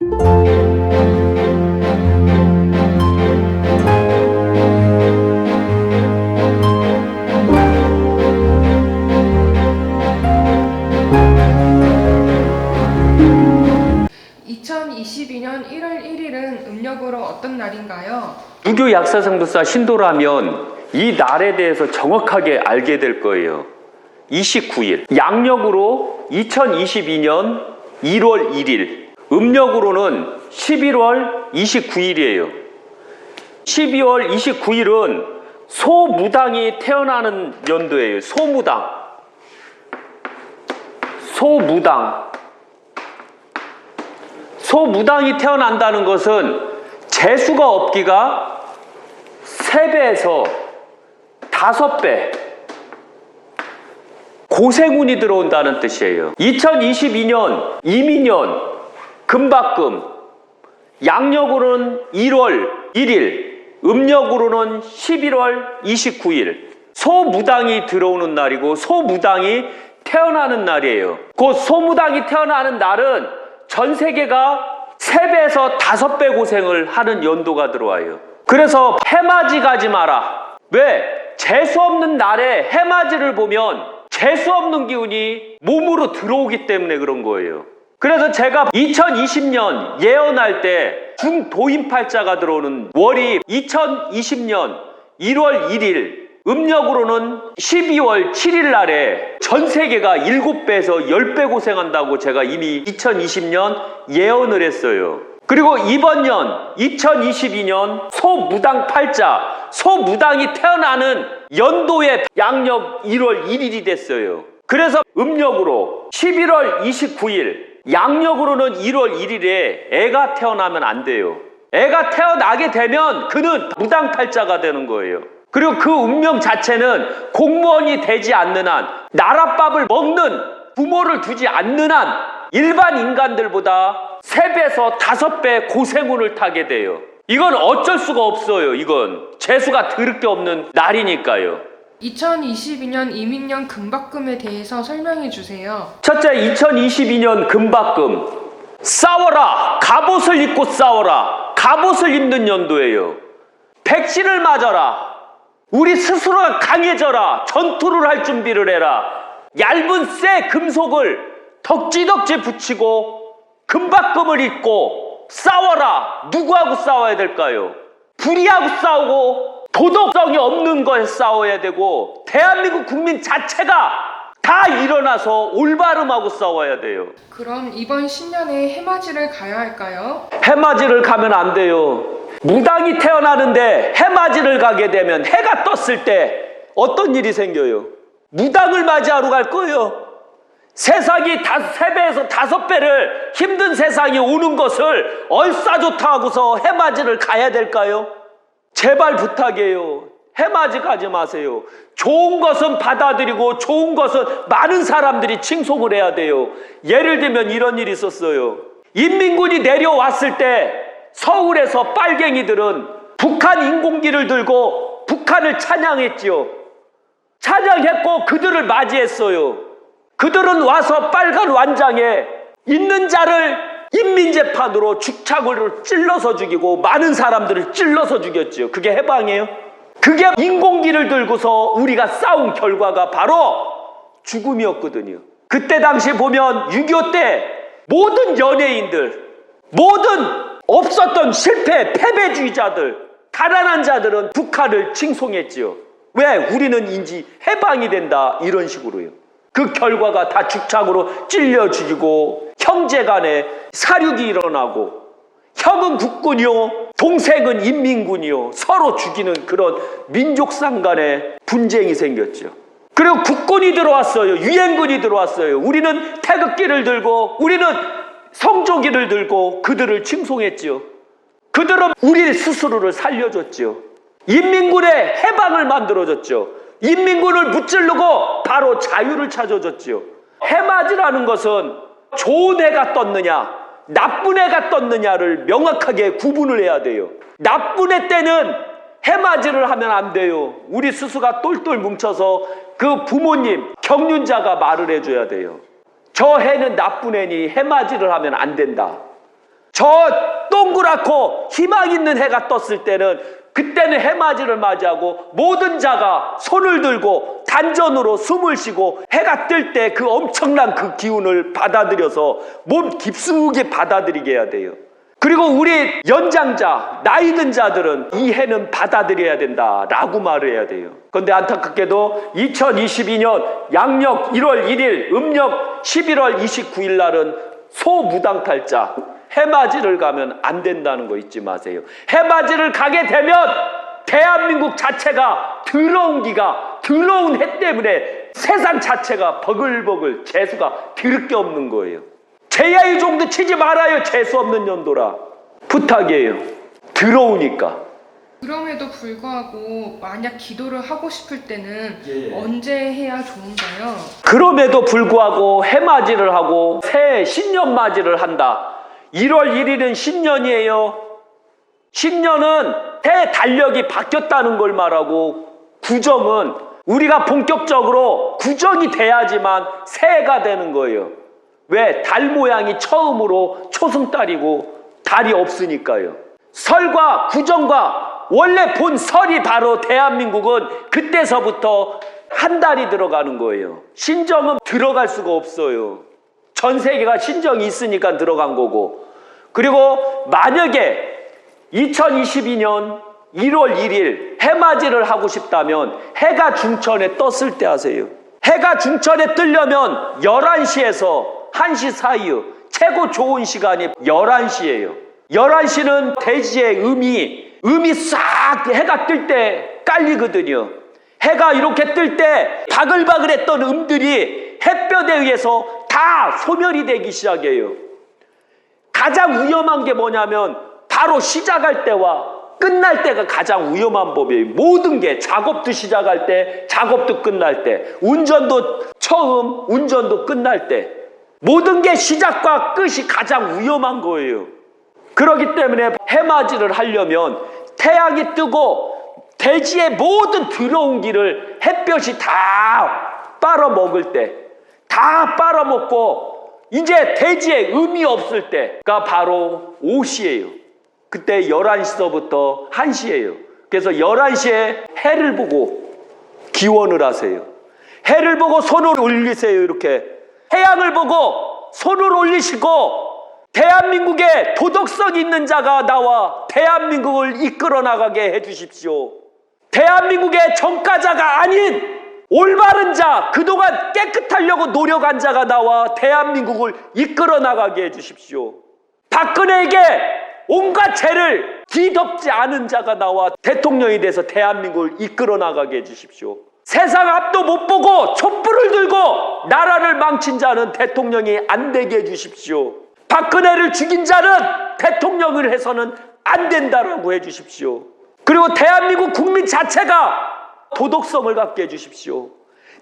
(2022년 1월 1일은) 음력으로 어떤 날인가요? 유교 약사성도사 신도라면 이 날에 대해서 정확하게 알게 될 거예요. 29일. 양력으로 2022년 1월 1일. 음력으로는 11월 29일이에요. 12월 29일은 소무당이 태어나는 연도예요. 소무당. 소무당이 태어난다는 것은 재수가 없기가 3배에서 5배 고생운이 들어온다는 뜻이에요. 2022년 이민년 금박금, 양력으로는 1월 1일, 음력으로는 11월 29일 소무당이 들어오는 날이고 소무당이 태어나는 날이에요. 그 소무당이 태어나는 날은 전 세계가 3배에서 5배 고생을 하는 연도가 들어와요. 그래서 해맞이 가지 마라. 왜? 재수 없는 날에 해맞이를 보면 재수 없는 기운이 몸으로 들어오기 때문에 그런 거예요. 그래서 제가 2020년 예언할 때 중도인팔자가 들어오는 월이 2020년 1월 1일 음력으로는 12월 7일 날에 전 세계가 7배에서 10배 고생한다고 제가 이미 2020년 예언을 했어요. 그리고 이번 년 2022년 소무당 팔자, 소무당이 태어나는 연도의 양력 1월 1일이 됐어요. 그래서 음력으로 11월 29일, 양력으로는 1월 1일에 애가 태어나면 안 돼요. 애가 태어나게 되면 그는 무당팔자가 되는 거예요. 그리고 그 운명 자체는 공무원이 되지 않는 한, 나랏밥을 먹는 부모를 두지 않는 한 일반 인간들보다 3배에서 5배 고생운을 타게 돼요. 이건 어쩔 수가 없어요. 이건 재수가 더럽게 게 없는 날이니까요. 2022년 이민년 금박금에 대해서 설명해 주세요. 첫째, 2022년 금박금. 싸워라. 갑옷을 입고 싸워라. 갑옷을 입는 연도예요. 백신을 맞아라. 우리 스스로가 강해져라. 전투를 할 준비를 해라. 얇은 쇠 금속을 덕지덕지 붙이고 금박금을 입고 싸워라. 누구하고 싸워야 될까요? 불의하고 싸우고 도덕성이 없는 거에 싸워야 되고 대한민국 국민 자체가 다 일어나서 올바름하고 싸워야 돼요. 그럼 이번 신년에 해맞이를 가야 할까요? 해맞이를 가면 안 돼요. 무당이 태어나는데 해맞이를 가게 되면 해가 떴을 때 어떤 일이 생겨요? 무당을 맞이하러 갈 거예요. 세상이 3배에서 5배를 힘든 세상이 오는 것을 얼싸 좋다 하고서 해맞이를 가야 될까요? 제발 부탁이에요. 해맞이 가지 마세요. 좋은 것은 받아들이고 좋은 것은 많은 사람들이 칭송을 해야 돼요. 예를 들면 이런 일이 있었어요. 인민군이 내려왔을 때 서울에서 빨갱이들은 북한 인공기를 들고 북한을 찬양했지요. 찬양했고 그들을 맞이했어요. 그들은 와서 빨간 완장에 있는 자를 인민재판으로 죽창으로 찔러서 죽이고 많은 사람들을 찔러서 죽였죠. 그게 해방이에요? 그게 인공기를 들고서 우리가 싸운 결과가 바로 죽음이었거든요. 그때 당시 보면 6.25 때 모든 연예인들, 모든 없었던 실패, 패배주의자들, 가난한 자들은 북한을 칭송했지요. 왜? 우리는 인지 해방이 된다. 이런 식으로요. 그 결과가 다 죽창으로 찔려 죽이고 형제간에 사륙이 일어나고 형은 국군이요 동생은 인민군이요 서로 죽이는 그런 민족상 간의 분쟁이 생겼죠. 그리고 국군이 들어왔어요. 유엔군이 들어왔어요. 우리는 태극기를 들고 우리는 성조기를 들고 그들을 칭송했지요. 그들은 우리 스스로를 살려줬죠. 인민군의 해방을 만들어줬죠. 인민군을 무찌르고 바로 자유를 찾아줬지요. 해맞이라는 것은 좋은 애가 떴느냐 나쁜 애가 떴느냐를 명확하게 구분을 해야 돼요. 나쁜 애 때는 해맞이를 하면 안 돼요. 우리 스스로가 똘똘 뭉쳐서 그 부모님 경륜자가 말을 해줘야 돼요. 저 해는 나쁜 애니 해맞이를 하면 안 된다. 저 동그랗고 희망 있는 해가 떴을 때는 그때는 해맞이를 맞이하고 모든 자가 손을 들고 단전으로 숨을 쉬고 해가 뜰 때 그 엄청난 그 기운을 받아들여서 몸 깊숙이 받아들이게 해야 돼요. 그리고 우리 연장자, 나이 든 자들은 이 해는 받아들여야 된다라고 말을 해야 돼요. 그런데 안타깝게도 2022년 양력 1월 1일, 음력 11월 29일 날은 소무당팔자, 해맞이를 가면 안 된다는 거 잊지 마세요. 해맞이를 가게 되면 대한민국 자체가 더러운 해 때문에 세상 자체가 버글버글 재수가 드럽게 없는 거예요. 제야의 종도 치지 말아요. 재수 없는 년도라. 부탁이에요. 더러우니까. 그럼에도 불구하고 만약 기도를 하고 싶을 때는 예. 언제 해야 좋은가요? 그럼에도 불구하고 해맞이를 하고 새해 신년맞이를 한다. 1월 1일은 신년이에요. 신년은 새 달력이 바뀌었다는 걸 말하고 구정은 우리가 본격적으로 구정이 돼야지만 새해가 되는 거예요. 왜? 달 모양이 처음으로 초승달이고 달이 없으니까요. 설과 구정과 원래 본 설이 바로 대한민국은 그때서부터 한 달이 들어가는 거예요. 신정은 들어갈 수가 없어요. 전 세계가 신정이 있으니까 들어간 거고. 그리고 만약에 2022년 1월 1일 해맞이를 하고 싶다면 해가 중천에 떴을 때 하세요. 해가 중천에 뜨려면 11시에서 1시 사이 최고 좋은 시간이 11시예요. 11시는 대지의 음이 싹 해가 뜰 때 깔리거든요. 해가 이렇게 뜰 때 바글바글했던 음들이 햇볕에 의해서 다 소멸이 되기 시작해요. 가장 위험한 게 뭐냐면 바로 시작할 때와 끝날 때가 가장 위험한 법이에요. 모든 게 작업도 시작할 때, 작업도 끝날 때, 운전도 처음, 운전도 끝날 때 모든 게 시작과 끝이 가장 위험한 거예요. 그렇기 때문에 해맞이를 하려면 태양이 뜨고 대지의 모든 더러운 길을 햇볕이 다 빨아먹을 때, 다 빨아먹고 이제 대지에 음이 없을 때가 바로 오시예요. 그때 11시서부터 1시예요. 그래서 11시에 해를 보고 기원을 하세요. 해를 보고 손을 올리세요. 이렇게 태양을 보고 손을 올리시고 대한민국에 도덕성 있는 자가 나와 대한민국을 이끌어 나가게 해주십시오. 대한민국의 정가자가 아닌 올바른 자, 그동안 깨끗하려고 노력한 자가 나와 대한민국을 이끌어 나가게 해주십시오. 박근혜에게 온갖 죄를 뒤덮지 않은 자가 나와 대통령이 돼서 대한민국을 이끌어 나가게 해주십시오. 세상 앞도 못 보고 촛불을 들고 나라를 망친 자는 대통령이 안 되게 해주십시오. 박근혜를 죽인 자는 대통령을 해서는 안 된다라고 해주십시오. 그리고 대한민국 국민 자체가 도덕성을 갖게 해주십시오.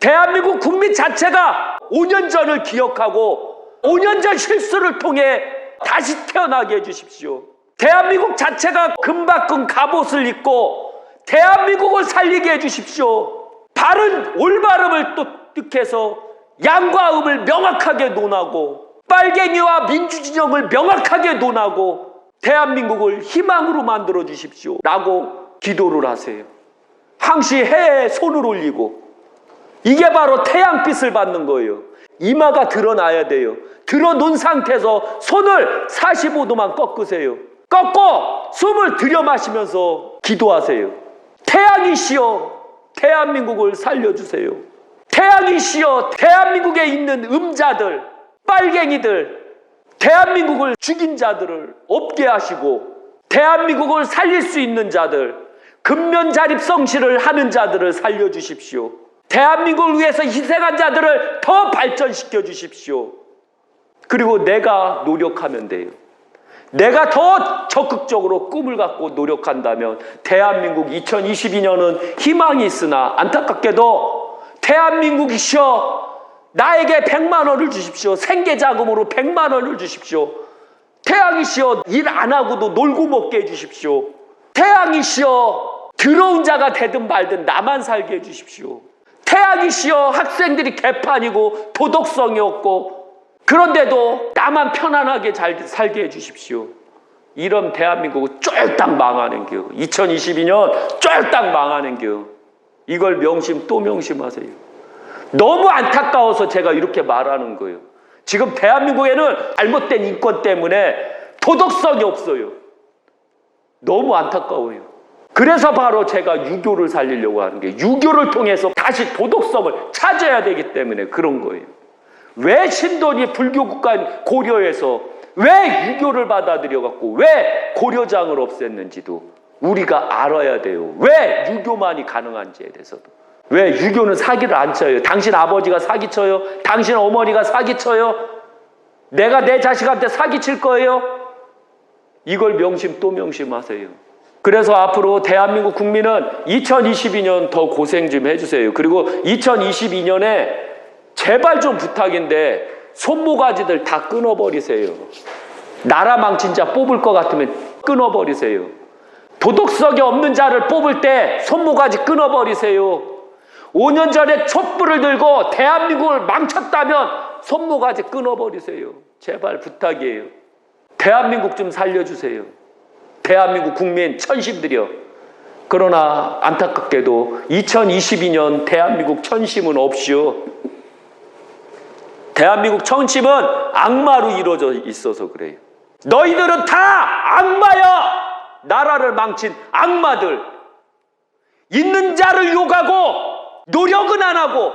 대한민국 국민 자체가 5년 전을 기억하고 5년 전 실수를 통해 다시 태어나게 해주십시오. 대한민국 자체가 금박근 갑옷을 입고 대한민국을 살리게 해주십시오. 바른 올바름을 또 뜻해서 양과 음을 명확하게 논하고 빨갱이와 민주진영을 명확하게 논하고 대한민국을 희망으로 만들어 주십시오 라고 기도를 하세요. 항시 해에 손을 올리고 이게 바로 태양빛을 받는 거예요. 이마가 드러나야 돼요. 드러놓은 상태에서 손을 45도만 꺾으세요. 꺾고 숨을 들여 마시면서 기도하세요. 태양이시여 대한민국을 살려주세요. 태양이시여 대한민국에 있는 음자들, 빨갱이들, 대한민국을 죽인 자들을 없게 하시고 대한민국을 살릴 수 있는 자들, 근면자립성실을 하는 자들을 살려주십시오. 대한민국을 위해서 희생한 자들을 더 발전시켜 주십시오. 그리고 내가 노력하면 돼요. 내가 더 적극적으로 꿈을 갖고 노력한다면 대한민국 2022년은 희망이 있으나 안타깝게도 대한민국이시여 나에게 100만 원을 주십시오. 생계자금으로 100만 원을 주십시오. 태양이시여 일 안 하고도 놀고 먹게 해주십시오. 태양이시여 더러운 자가 되든 말든 나만 살게 해주십시오. 태양이시여 학생들이 개판이고 도덕성이 없고 그런데도 나만 편안하게 잘 살게 해주십시오. 이런 대한민국은 쫄딱 망하는 겨. 2022년 쫄딱 망하는 겨. 이걸 명심 또 명심하세요. 너무 안타까워서 제가 이렇게 말하는 거예요. 지금 대한민국에는 잘못된 인권 때문에 도덕성이 없어요. 너무 안타까워요. 그래서 바로 제가 유교를 살리려고 하는 게, 유교를 통해서 다시 도덕성을 찾아야 되기 때문에 그런 거예요. 왜 신돈이 불교 국가인 고려에서 왜 유교를 받아들여갖고 왜 고려장을 없앴는지도 우리가 알아야 돼요. 왜 유교만이 가능한지에 대해서도. 왜 유교는 사기를 안 쳐요? 당신 아버지가 사기쳐요? 당신 어머니가 사기쳐요? 내가 내 자식한테 사기칠 거예요? 이걸 명심 또 명심하세요. 그래서 앞으로 대한민국 국민은 2022년 더 고생 좀 해주세요. 그리고 2022년에 제발 좀 부탁인데 손모가지들 다 끊어버리세요. 나라 망친 자 뽑을 것 같으면 끊어버리세요. 도덕성이 없는 자를 뽑을 때 손모가지 끊어버리세요. 5년 전에 촛불을 들고 대한민국을 망쳤다면 손모가지 끊어버리세요. 제발 부탁이에요. 대한민국 좀 살려주세요. 대한민국 국민 천심들이여. 그러나 안타깝게도 2022년 대한민국 천심은 없이요. 대한민국 천심은 악마로 이루어져 있어서 그래요. 너희들은 다 악마야. 나라를 망친 악마들. 있는 자를 욕하고 노력은 안 하고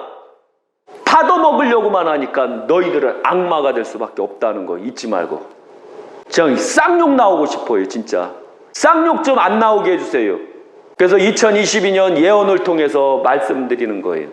받아먹으려고만 하니까 너희들은 악마가 될 수밖에 없다는 거 잊지 말고. 저 쌍욕 나오고 싶어요. 진짜 쌍욕 좀 안 나오게 해주세요. 그래서 2022년 예언을 통해서 말씀드리는 거예요.